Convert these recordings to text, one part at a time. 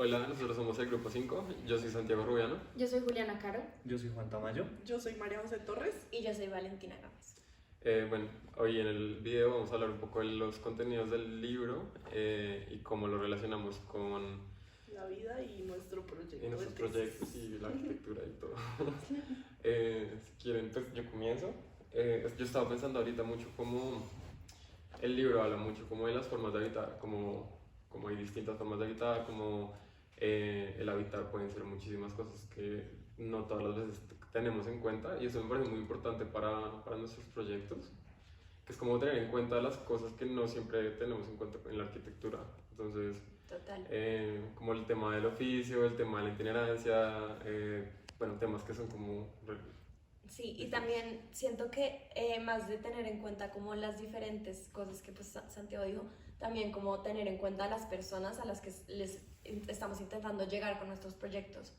Hola, nosotros somos el Grupo 5. Yo soy Santiago Rubiano. Yo soy Juliana Caro. Yo soy Juan Tamayo. Yo soy María José Torres. Y yo soy Valentina Gámez. Bueno, hoy en el video vamos a hablar un poco de los contenidos del libro y cómo lo relacionamos con La vida y nuestro proyecto. nuestros de tesis. proyectos y la arquitectura y todo. Si quieren, pues yo comienzo. Yo estaba pensando ahorita mucho como el libro habla mucho como de las formas de habitar, como hay distintas formas de habitar, como el habitar pueden ser muchísimas cosas que no todas las veces tenemos en cuenta, y eso me parece muy importante para nuestros proyectos, que es como tener en cuenta las cosas que no siempre tenemos en cuenta en la arquitectura. Entonces, Total. como el tema del oficio, el tema de la itinerancia, bueno, temas que son como... Sí, y también siento que más de tener en cuenta como las diferentes cosas que pues Santiago dijo, también como tener en cuenta a las personas a las que les estamos intentando llegar con nuestros proyectos.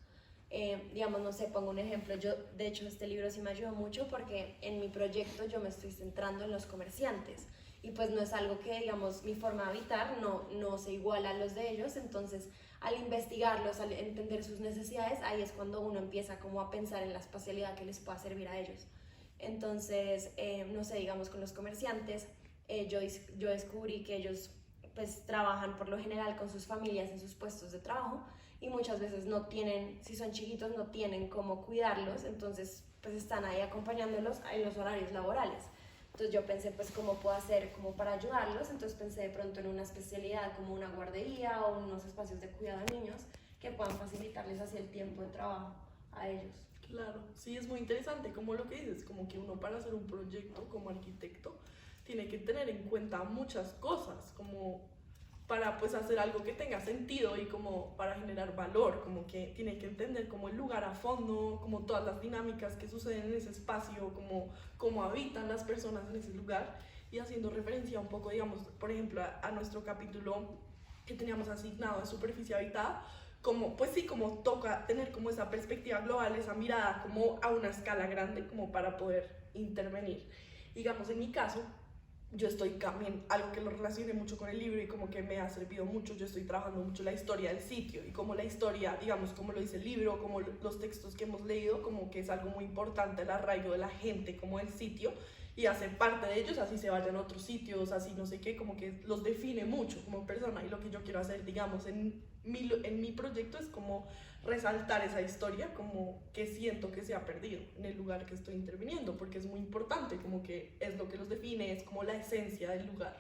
Digamos, no sé, pongo un ejemplo. Yo, de hecho, este libro sí me ayudó mucho porque en mi proyecto yo me estoy centrando en los comerciantes y pues no es algo que, digamos, mi forma de habitar no se iguala a los de ellos. Entonces, al investigarlos, al entender sus necesidades, ahí es cuando uno empieza como a pensar en la espacialidad que les pueda servir a ellos. Entonces, no sé, digamos, con los comerciantes, yo descubrí que ellos pues trabajan por lo general con sus familias en sus puestos de trabajo y muchas veces no tienen, si son chiquitos, no tienen cómo cuidarlos, entonces pues están ahí acompañándolos en los horarios laborales. Entonces yo pensé pues cómo puedo hacer como para ayudarlos, entonces pensé de pronto en una especialidad como una guardería o unos espacios de cuidado de niños que puedan facilitarles así el tiempo de trabajo a ellos. Claro, sí, es muy interesante como lo que dices, como que uno para hacer un proyecto como arquitecto tiene que tener en cuenta muchas cosas, como para pues hacer algo que tenga sentido y como para generar valor, como que tiene que entender como el lugar a fondo, como todas las dinámicas que suceden en ese espacio, como cómo habitan las personas en ese lugar, y haciendo referencia un poco, digamos, por ejemplo, a nuestro capítulo que teníamos asignado de superficie habitada, como, pues sí, como toca tener como esa perspectiva global, esa mirada como a una escala grande, como para poder intervenir. Digamos, en mi caso, yo estoy también, algo que lo relacioné mucho con el libro y como que me ha servido mucho, yo estoy trabajando mucho la historia del sitio y como la historia, digamos, como lo dice el libro, como los textos que hemos leído, como que es algo muy importante el arraigo de la gente como del sitio y hacer parte de ellos, así se vayan a otros sitios, así no sé qué, como que los define mucho como persona. Y lo que yo quiero hacer, digamos, en mi proyecto es como resaltar esa historia, como que siento que se ha perdido en el lugar que estoy interviniendo, porque es muy importante, como que es lo que los define, es como la esencia del lugar.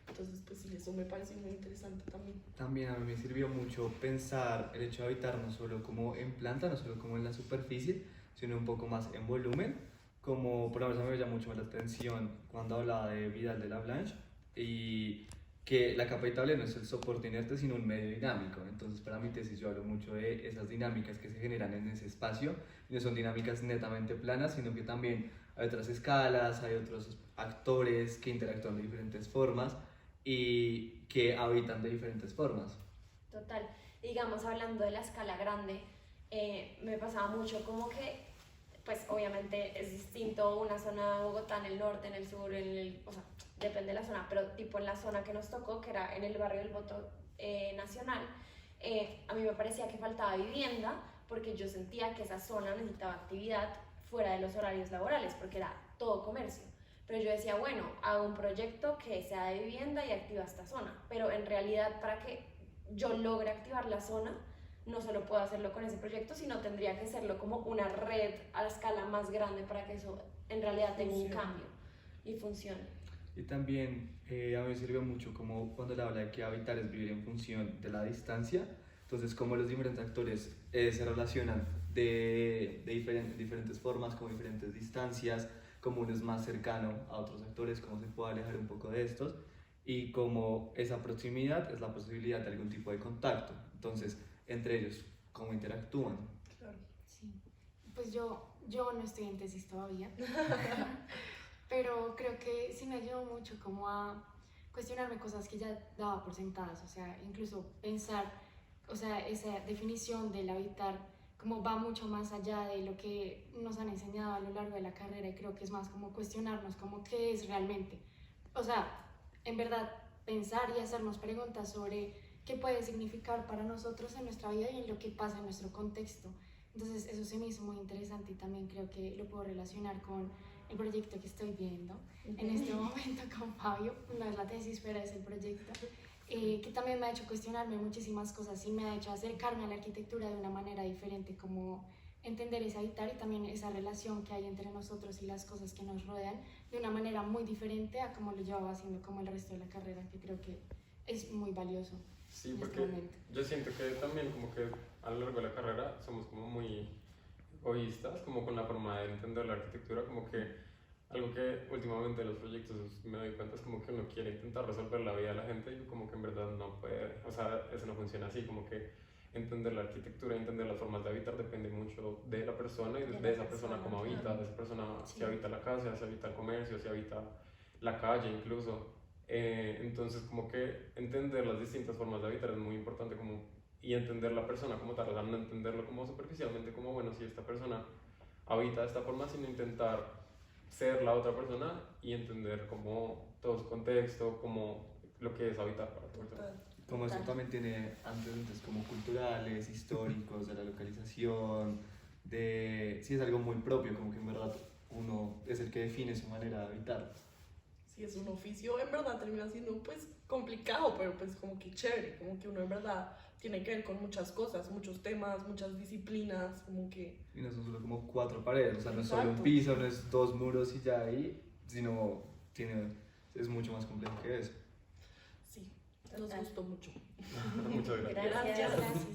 Entonces, pues sí, eso me parece muy interesante también. También a mí me sirvió mucho pensar el hecho de habitar no solo como en planta, no solo como en la superficie, sino un poco más en volumen. Como por ejemplo, me llama mucho la atención cuando hablaba de Vidal de la Blanche y que la capa habitable no es el soporte inerte, sino un medio dinámico. Entonces, para mi tesis yo hablo mucho de esas dinámicas que se generan en ese espacio, y no son dinámicas netamente planas, sino que también hay otras escalas, hay otros actores que interactúan de diferentes formas y que habitan de diferentes formas. Total. Digamos, hablando de la escala grande, me pasaba mucho como que, pues obviamente es distinto una zona de Bogotá en el norte, en el sur, o sea, depende de la zona, pero tipo en la zona que nos tocó, que era en el barrio del Voto Nacional, a mí me parecía que faltaba vivienda porque yo sentía que esa zona necesitaba actividad fuera de los horarios laborales porque era todo comercio. Pero yo decía, bueno, hago un proyecto que sea de vivienda y activa esta zona, pero en realidad para que yo logre activar la zona, no solo puedo hacerlo con ese proyecto, sino tendría que hacerlo como una red a la escala más grande para que eso en realidad tenga un cambio y funcione. Y también a mí me sirvió mucho como cuando le habla de que habitar es vivir en función de la distancia. Entonces, cómo los diferentes actores se relacionan de diferentes formas, con diferentes distancias, cómo uno es más cercano a otros actores, cómo se puede alejar un poco de estos, y cómo esa proximidad es la posibilidad de algún tipo de contacto. Entonces, entre ellos, cómo interactúan. Claro. Sí. Pues yo no estoy en tesis todavía, pero creo que sí me ayudó mucho como a cuestionarme cosas que ya daba por sentadas, o sea, incluso pensar, o sea, esa definición del habitar como va mucho más allá de lo que nos han enseñado a lo largo de la carrera, y creo que es más como cuestionarnos como qué es realmente, o sea, en verdad pensar y hacernos preguntas sobre qué puede significar para nosotros en nuestra vida y en lo que pasa en nuestro contexto. Entonces eso se me hizo muy interesante y también creo que lo puedo relacionar con el proyecto que estoy viendo en este momento con Fabio. No es la tesis, pero es el proyecto, que también me ha hecho cuestionarme muchísimas cosas y me ha hecho acercarme a la arquitectura de una manera diferente, como entender ese habitar y también esa relación que hay entre nosotros y las cosas que nos rodean de una manera muy diferente a como lo llevaba haciendo como el resto de la carrera, que creo que es muy valioso. Sí, en porque este momento. yo siento que también como que a lo largo de la carrera somos como muy egoístas, como con la forma de entender la arquitectura, como que algo que últimamente en los proyectos me doy cuenta es como que uno quiere intentar resolver la vida de la gente y como que en verdad no puede, o sea, eso no funciona así, como que entender la arquitectura, entender las formas de habitar depende mucho de la persona y de esa persona cómo habita, de esa persona si habita la casa, si habita el comercio, si habita la calle incluso. Entonces como que entender las distintas formas de habitar es muy importante como, y entender la persona como tal, o sea, no entenderlo como superficialmente como bueno, si esta persona habita de esta forma, sino intentar ser la otra persona y entender como todo su contexto, como lo que es habitar para otra persona. Total. Como eso Total. también tiene antecedentes como culturales, históricos, de la localización, de... Sí, es algo muy propio, como que en verdad uno es el que define su manera de habitar. Si es un oficio, en verdad termina siendo pues complicado, pero pues como que chévere, como que uno en verdad tiene que ver con muchas cosas, muchos temas, muchas disciplinas, como que... Y no son solo como 4 paredes, o sea, no es solo un Exacto. piso, no es 2 muros y ya ahí, sino tiene, es mucho más complejo que eso. Sí, nos Total. gustó mucho. Muchas gracias. Gracias. Gracias.